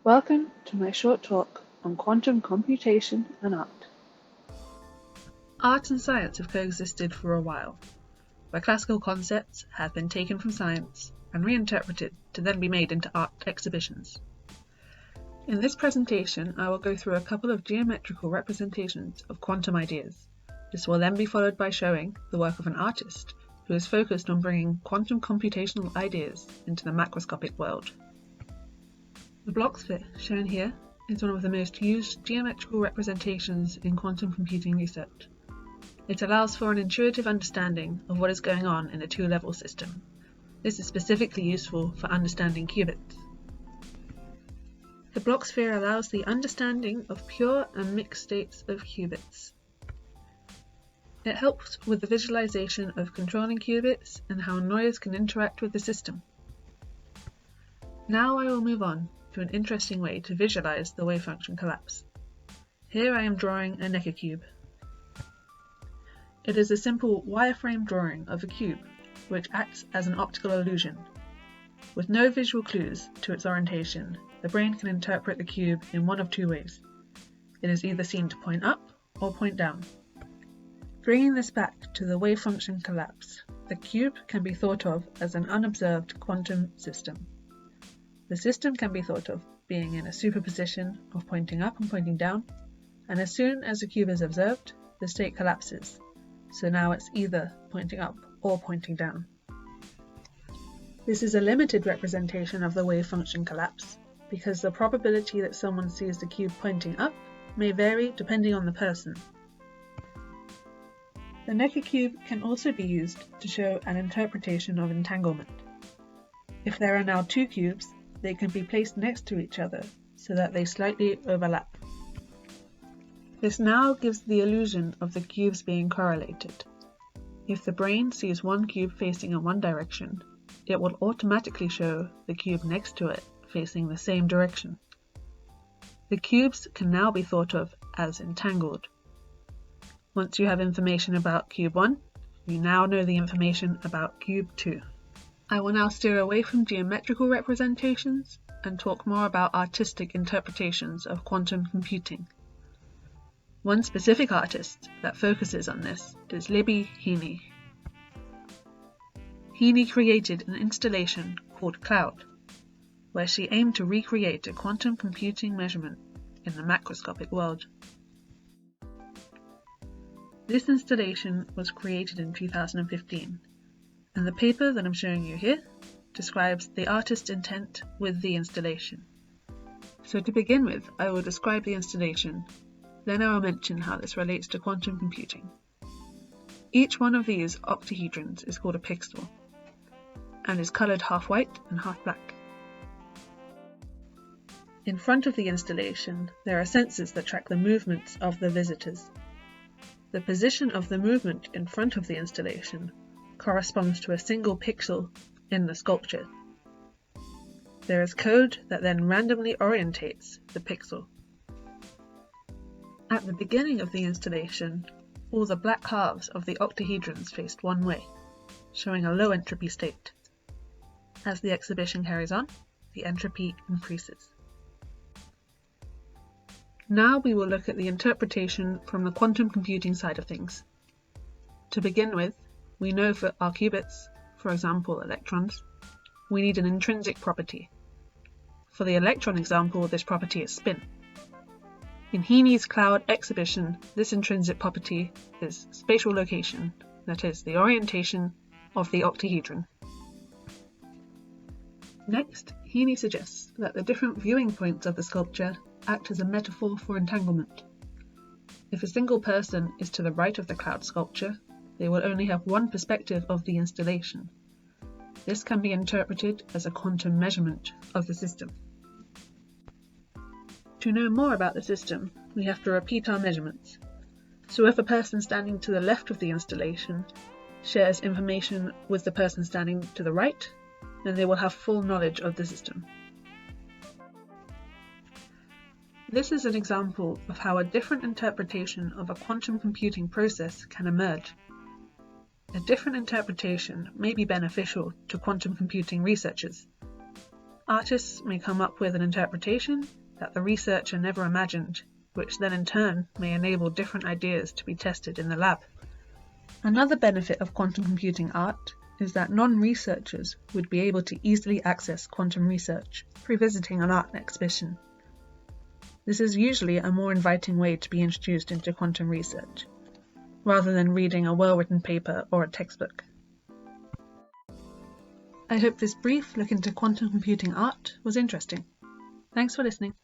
Welcome to my short talk on quantum computation and art. Art and science have coexisted for a while, where classical concepts have been taken from science and reinterpreted to then be made into art exhibitions. In this presentation, I will go through a couple of geometrical representations of quantum ideas. This will then be followed by showing the work of an artist who is focused on bringing quantum computational ideas into the macroscopic world. The block sphere, shown here, is one of the most used geometrical representations in quantum computing research. It allows for an intuitive understanding of what is going on in a two-level system. This is specifically useful for understanding qubits. The block sphere allows the understanding of pure and mixed states of qubits. It helps with the visualization of controlling qubits and how noise can interact with the system. Now I will move on to an interesting way to visualize the wave function collapse. Here I am drawing a Neca cube. It is a simple wireframe drawing of a cube, which acts as an optical illusion. With no visual clues to its orientation, the brain can interpret the cube in one of two ways. It is either seen to point up or point down. Bringing this back to the wave function collapse, the cube can be thought of as an unobserved quantum system. The system can be thought of being in a superposition of pointing up and pointing down, and as soon as the cube is observed, the state collapses. So now it's either pointing up or pointing down. This is a limited representation of the wave function collapse, because the probability that someone sees the cube pointing up may vary depending on the person. The Neca cube can also be used to show an interpretation of entanglement. If there are now two cubes, they can be placed next to each other so that they slightly overlap. This now gives the illusion of the cubes being correlated. If the brain sees one cube facing in one direction, it will automatically show the cube next to it facing the same direction. The cubes can now be thought of as entangled. Once you have information about cube 1, you now know the information about cube 2. I will now steer away from geometrical representations and talk more about artistic interpretations of quantum computing. One specific artist that focuses on this is Libby Heaney. Heaney created an installation called Cloud, where she aimed to recreate a quantum computing measurement in the macroscopic world. This installation was created in 2015, and the paper that I'm showing you here describes the artist's intent with the installation. So to begin with, I will describe the installation, then I will mention how this relates to quantum computing. Each one of these octahedrons is called a pixel, and is coloured half white and half black. In front of the installation, there are sensors that track the movements of the visitors. The position of the movement in front of the installation corresponds to a single pixel in the sculpture. There is code that then randomly orientates the pixel. At the beginning of the installation, all the black halves of the octahedrons faced one way, showing a low entropy state. As the exhibition carries on, the entropy increases. Now we will look at the interpretation from the quantum computing side of things. To begin with, we know for our qubits, for example electrons, we need an intrinsic property. For the electron example, this property is spin. In Heaney's Cloud exhibition, this intrinsic property is spatial location, that is, the orientation of the octahedron. Next, Heaney suggests that the different viewing points of the sculpture act as a metaphor for entanglement. If a single person is to the right of the cloud sculpture, they will only have one perspective of the installation. This can be interpreted as a quantum measurement of the system. To know more about the system, we have to repeat our measurements. So if a person standing to the left of the installation shares information with the person standing to the right, then they will have full knowledge of the system. This is an example of how a different interpretation of a quantum computing process can emerge. A different interpretation may be beneficial to quantum computing researchers. Artists may come up with an interpretation that the researcher never imagined, which then in turn may enable different ideas to be tested in the lab. Another benefit of quantum computing art is that non-researchers would be able to easily access quantum research through visiting an art exhibition. This is usually a more inviting way to be introduced into quantum research, rather than reading a well-written paper or a textbook. I hope this brief look into quantum computing art was interesting. Thanks for listening.